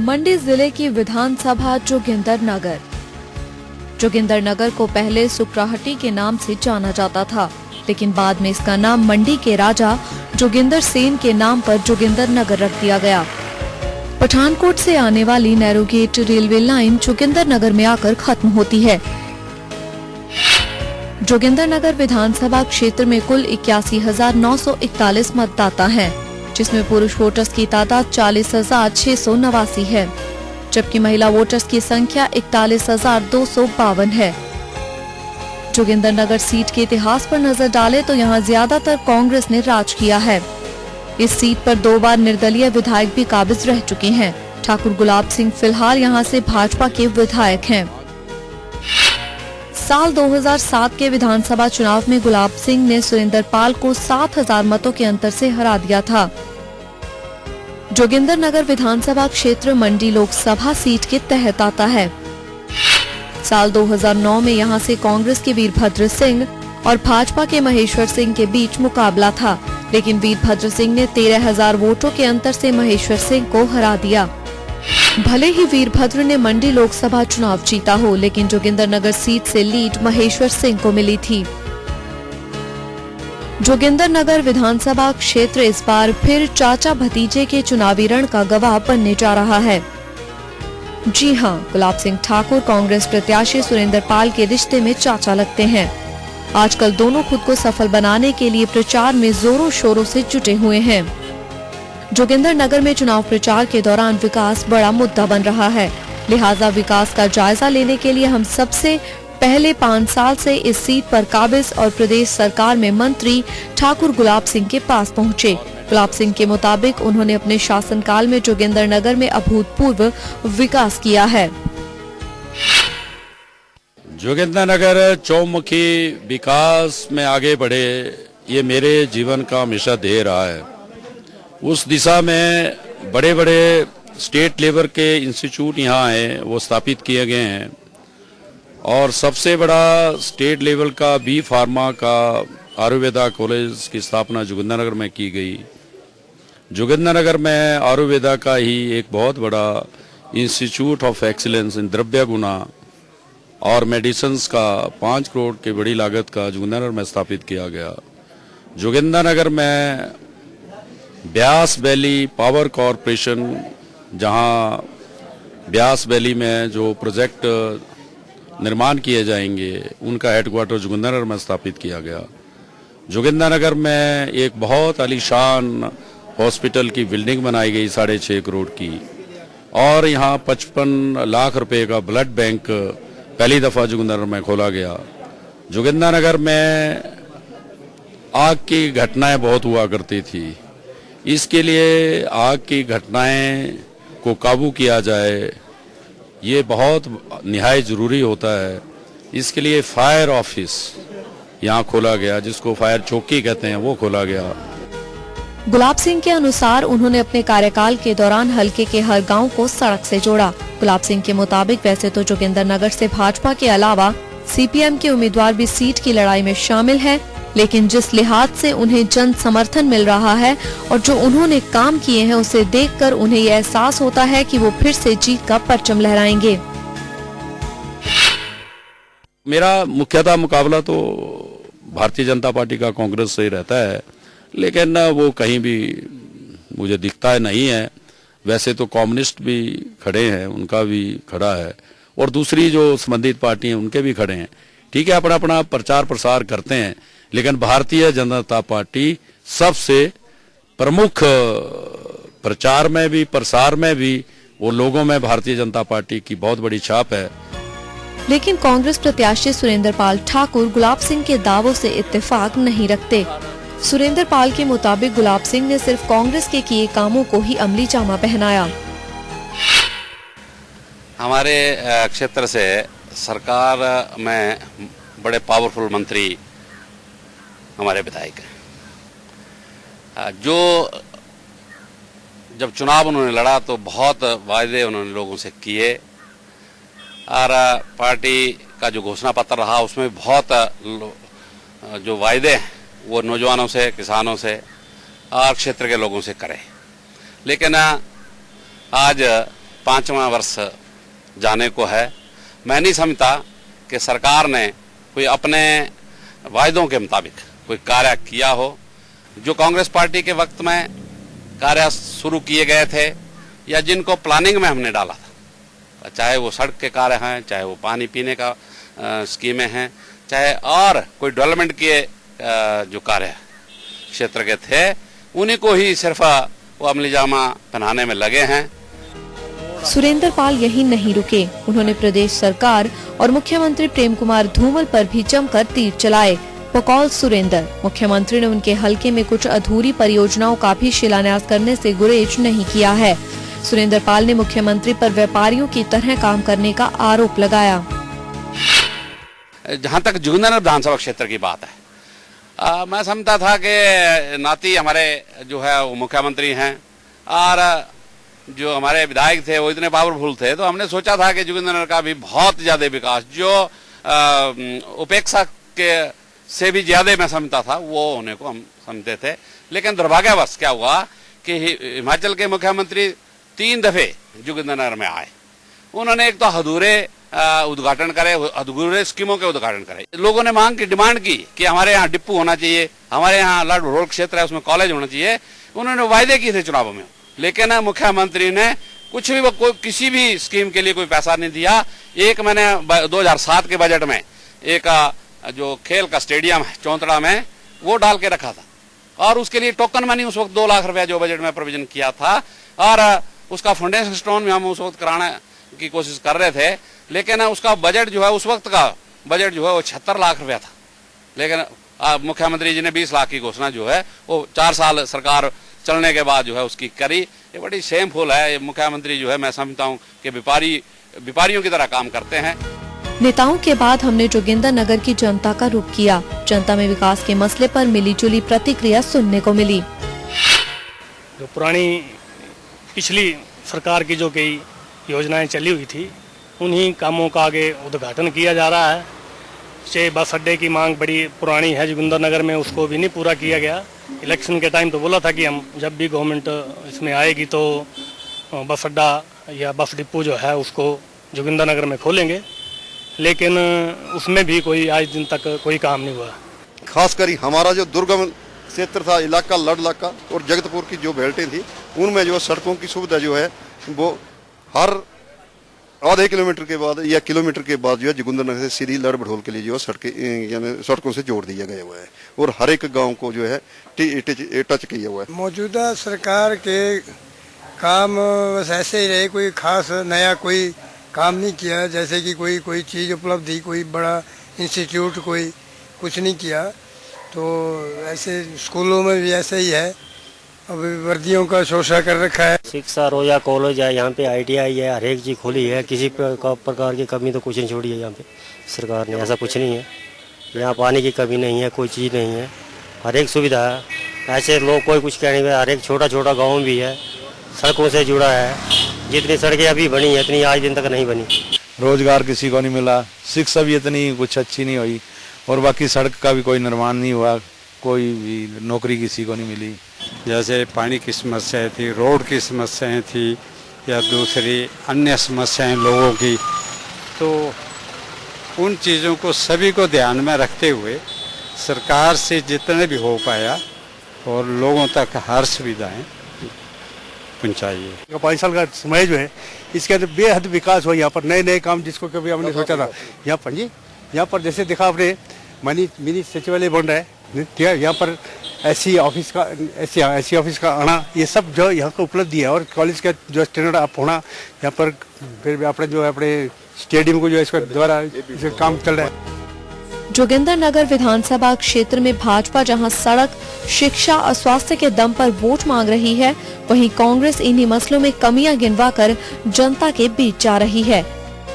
मंडी जिले की विधानसभा जोगिंदरनगर। जोगिंदरनगर को पहले सुकराहटी के नाम से जाना जाता था, लेकिन बाद में इसका नाम मंडी के राजा जोगिंदर सेन के नाम पर जोगिंदरनगर रख दिया गया। पठानकोट से आने वाली नैरोगेट रेलवे लाइन जोगिंदरनगर में आकर खत्म होती है। जोगिंदरनगर विधानसभा क्षेत्र में कुल 81,941 मतदाता हैं, जिसमें पुरुष वोटर्स की तादाद 40,689 है, जबकि महिला वोटर्स की संख्या 41,252 है। जोगिंदरनगर सीट के इतिहास पर नजर डालें तो यहाँ ज्यादातर कांग्रेस ने राज किया है। इस सीट पर 2 बार निर्दलीय विधायक भी काबिज रह चुके हैं। ठाकुर गुलाब सिंह फिलहाल यहाँ से भाजपा के विधायक हैं। साल 2007 के विधानसभा चुनाव में गुलाब सिंह ने सुरेंद्र पाल को 7,000 मतों के अंतर से हरा दिया था। जोगिंदरनगर विधानसभा क्षेत्र मंडी लोकसभा सीट के तहत आता है। साल 2009 में यहां से कांग्रेस के वीरभद्र सिंह और भाजपा के महेश्वर सिंह के बीच मुकाबला था, लेकिन वीरभद्र सिंह ने 13,000 वोटों के अंतर से महेश्वर सिंह को हरा दिया। भले ही वीरभद्र ने मंडी लोकसभा चुनाव जीता हो, लेकिन जोगिंदरनगर सीट से लीड महेश्वर सिंह को मिली थी। जोगिंदरनगर विधानसभा क्षेत्र इस बार फिर चाचा भतीजे के चुनावी रण का गवाह बनने जा रहा है। जी हां, गुलाब सिंह ठाकुर कांग्रेस प्रत्याशी सुरेंद्र पाल के रिश्ते में चाचा लगते हैं। आजकल दोनों खुद को सफल बनाने के लिए प्रचार में जोरों शोरों से जुटे हुए हैं। जोगिंदरनगर में चुनाव प्रचार के दौरान विकास बड़ा मुद्दा बन रहा है, लिहाजा विकास का जायजा लेने के लिए हम सबसे पहले 5 साल से इस सीट पर काबिज और प्रदेश सरकार में मंत्री ठाकुर गुलाब सिंह के पास पहुंचे। गुलाब सिंह के मुताबिक उन्होंने अपने शासनकाल में जोगिंदरनगर में अभूतपूर्व विकास किया है। जोगिंदरनगर चौमुखी विकास में आगे बढ़े, ये मेरे जीवन का हमेशा ध्येय रहा है। उस दिशा में बड़े बड़े स्टेट लेवल के इंस्टीट्यूट यहाँ हैं, वो स्थापित किए गए हैं, और सबसे बड़ा स्टेट लेवल का बी फार्मा का आयुर्वेदा कॉलेज की स्थापना जोगिंदरनगर में की गई। जोगिंदरनगर में आयुर्वेदा का ही एक बहुत बड़ा इंस्टीट्यूट ऑफ एक्सीलेंस इन द्रव्य गुना और मेडिसिन्स का 5 करोड़ की बड़ी लागत का जोगिंदरनगर में स्थापित किया गया। जोगिंदरनगर में ब्यास वैली पावर कॉरपोरेशन, जहां ब्यास वैली में जो प्रोजेक्ट निर्माण किए जाएंगे, उनका हेडक्वार्टर जोगिंदरनगर में स्थापित किया गया। जोगिंदरनगर में एक बहुत आलीशान हॉस्पिटल की बिल्डिंग बनाई गई 6.5 करोड़ की, और यहाँ 55 लाख रुपए का ब्लड बैंक पहली दफा जोगिंदरनगर में खोला गया। जोगिंदरनगर में आग की घटनाएं बहुत हुआ करती थी, इसके लिए आग की घटनाएं को काबू किया जाए, ये बहुत निहायत जरूरी होता है। इसके लिए फायर ऑफिस यहाँ खोला गया, जिसको फायर चौकी कहते हैं, वो खोला गया। गुलाब सिंह के अनुसार उन्होंने अपने कार्यकाल के दौरान हलके के हर गांव को सड़क से जोड़ा। गुलाब सिंह के मुताबिक वैसे तो जोगिंदरनगर से भाजपा के अलावा सीपीएम के उम्मीदवार भी सीट की लड़ाई में शामिल हैं, लेकिन जिस लिहाज से उन्हें जन समर्थन मिल रहा है और जो उन्होंने काम किए हैं, उसे देखकर उन्हें यह एहसास होता है कि वो फिर से जीत का परचम लहराएंगे। मेरा मुख्यतः मुकाबला तो भारतीय जनता पार्टी का कांग्रेस से ही रहता है, लेकिन वो कहीं भी मुझे दिखता है नहीं है। वैसे तो कम्युनिस्ट भी खड़े हैं, उनका भी खड़ा है, और दूसरी जो संबंधित पार्टी हैं उनके भी खड़े हैं। ठीक है, अपना अपना प्रचार प्रसार करते हैं, लेकिन भारतीय जनता पार्टी सबसे प्रमुख प्रचार में भी प्रसार में भी वो लोगों में भारतीय जनता पार्टी की बहुत बड़ी छाप है। लेकिन कांग्रेस प्रत्याशी सुरेंद्र पाल ठाकुर गुलाब सिंह के दावों से इत्तेफाक नहीं रखते। सुरेंद्र पाल के मुताबिक गुलाब सिंह ने सिर्फ कांग्रेस के किए कामों को ही अमली जामा पहनाया। हमारे क्षेत्र से सरकार में बड़े पावरफुल मंत्री हमारे विधायक हैं, जो जब चुनाव उन्होंने लड़ा तो बहुत वायदे उन्होंने लोगों से किए, और पार्टी का जो घोषणा पत्र रहा उसमें बहुत जो वायदे हैं वो नौजवानों से, किसानों से और क्षेत्र के लोगों से करे। लेकिन आज 5वां वर्ष जाने को है। मैं नहीं समझता कि सरकार ने कोई अपने वायदों के मुताबिक कोई कार्य किया हो। जो कांग्रेस पार्टी के वक्त में कार्य शुरू किए गए थे या जिनको प्लानिंग में हमने डाला था, चाहे वो सड़क के कार्य हैं, चाहे वो पानी पीने का स्कीमें हैं, चाहे और कोई डेवलपमेंट के जो कार्य क्षेत्र के थे, उन्हीं को ही सिर्फ वो अमली जामा पहनाने में लगे हैं। सुरेंद्र पाल यही नहीं रुके, उन्होंने प्रदेश सरकार और मुख्यमंत्री प्रेम कुमार धूमल पर भी जमकर तीर चलाए। बकौल सुरेंद्र, मुख्यमंत्री ने उनके हलके में कुछ अधूरी परियोजनाओं का भी शिलान्यास करने से गुरेज नहीं किया है। सुरेंद्र पाल ने मुख्यमंत्री पर व्यापारियों की तरह काम करने का आरोप लगाया। जहां तक जोगिंदरनगर विधानसभा क्षेत्र की बात है, मैं समझता था कि नाती हमारे जो है वो मुख्यमंत्री हैं और जो हमारे विधायक थे वो इतने पावरफुल थे, तो हमने सोचा था कि जोगिंदरनगर का भी बहुत ज्यादा विकास, जो उपेक्षा के से भी ज्यादा मैं समझता था, वो होने को हम समझते थे। लेकिन दुर्भाग्यवश क्या हुआ कि हिमाचल के मुख्यमंत्री 3 दफे जोगिंदरनगर में आए। उन्होंने एक तो अधूरे उद्घाटन करे, अधूरे स्कीमों के उद्घाटन करे। लोगों ने मांग की, डिमांड की कि हमारे यहाँ डिपो होना चाहिए, हमारे यहाँ लाड भड़ोल क्षेत्र है उसमें कॉलेज होना चाहिए। उन्होंने वायदे किए थे चुनावों में, लेकिन मुख्यमंत्री ने कुछ भी किसी भी स्कीम के लिए कोई पैसा नहीं दिया। एक मैंने 2007 के बजट में एक जो खेल का स्टेडियम है चौंतड़ा में, वो डाल के रखा था और उसके लिए टोकन मनी उस वक्त 2 लाख रुपया जो बजट में प्रोविजन किया था, और उसका फाउंडेशन स्टोन में हम उस वक्त कराने की कोशिश कर रहे थे। लेकिन उसका बजट जो है, उस वक्त का बजट जो है वो 76 लाख रुपया था। लेकिन मुख्यमंत्री जी ने 20 लाख की घोषणा जो है वो 4 साल सरकार चलने के बाद जो है उसकी करी। ये बड़ी शेमफुल है। ये मुख्यमंत्री जो है, मैं समझता हूँ कि व्यापारियों की तरह काम करते हैं। नेताओं के बाद हमने जोगिंदरनगर की जनता का रुख किया। जनता में विकास के मसले पर मिलीजुली प्रतिक्रिया सुनने को मिली। जो पुरानी पिछली सरकार की जो कई योजनाएं चली हुई थी, उन्हीं कामों का आगे उद्घाटन किया जा रहा है। चाहे बस अड्डे की मांग बड़ी पुरानी है जोगिंदरनगर में, उसको भी नहीं पूरा किया गया। इलेक्शन के टाइम तो बोला था कि हम जब भी गवर्नमेंट इसमें आएगी तो बस अड्डा या बस डिपो जो है उसको जोगिंदरनगर में खोलेंगे, लेकिन उसमें भी कोई आज दिन तक कोई काम नहीं हुआ। खासकर हमारा जो दुर्गम क्षेत्र था, इलाका लड़ इलाका और जगतपुर की जो बेल्टें थी, उनमें जो सड़कों की सुविधा जो है वो हर आधे किलोमीटर के बाद या किलोमीटर के बाद जो है जोगिंदरनगर से सीधी लड़ भड़ोल के लिए जो है सड़कों से जोड़ दिया गया हुआ है और हर एक गांव को जो है टच किया हुआ है। मौजूदा सरकार के काम बस ऐसे ही रहे, कोई खास नया कोई काम नहीं किया। जैसे कि कोई चीज़ उपलब्धि, कोई बड़ा इंस्टीट्यूट कोई कुछ नहीं किया। तो ऐसे स्कूलों में भी ऐसे ही है, अभी वर्दियों का शोषण कर रखा है। शिक्षा रोजा कॉलेज है, यहाँ पे ITI है, हर एक चीज़ खोली है, किसी प्रकार की कमी तो कुछ नहीं छोड़ी है यहाँ पे सरकार ने। ऐसा कुछ नहीं है, यहाँ पानी की कमी नहीं है, कोई चीज़ नहीं है, हर एक सुविधा है। ऐसे लोग कोई कुछ कहने में, हर एक छोटा छोटा गाँव भी है, सड़कों से जुड़ा है। जितनी सड़कें अभी बनी है इतनी आज दिन तक नहीं बनी। रोजगार किसी को नहीं मिला, शिक्षा भी इतनी कुछ अच्छी नहीं हुई और बाकी सड़क का भी कोई निर्माण नहीं हुआ, कोई भी नौकरी किसी को नहीं मिली। जैसे पानी की समस्याएं थी, रोड की समस्याएं थी या दूसरी अन्य समस्याएं लोगों की, तो उन चीज़ों को सभी को ध्यान में रखते हुए सरकार से जितने भी हो पाया और लोगों तक हर सुविधाएं पहुँचाइए। 5 साल का समय जो है इसके अंदर बेहद विकास हुआ। यहाँ पर नए नए काम जिसको कभी हमने सोचा था, यहाँ पर जैसे देखा आपने मिनी सचिवालय बन रहा है, यहाँ पर ऐसी ऑफिस का आना, ये सब जो यहाँ का उपलब्धि है। और कॉलेज का जो स्टैंडर्ड अप होना यहाँ पर, फिर अपने जो अपने स्टेडियम को जो इसका द्वारा काम चल रहा है। जोगिंदरनगर विधानसभा क्षेत्र में भाजपा जहां सड़क, शिक्षा और स्वास्थ्य के दम पर वोट मांग रही है, वहीं कांग्रेस इन्हीं मसलों में कमियां गिनवाकर जनता के बीच जा रही है।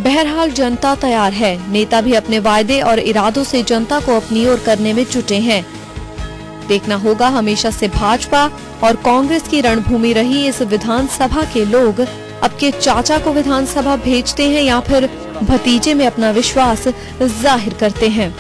बहरहाल जनता तैयार है, नेता भी अपने वायदे और इरादों से जनता को अपनी ओर करने में जुटे हैं। देखना होगा हमेशा से भाजपा और कांग्रेस की रणभूमि रही इस विधानसभा के लोग अब के चाचा को विधानसभा भेजते हैं या फिर भतीजे में अपना विश्वास जाहिर करते हैं।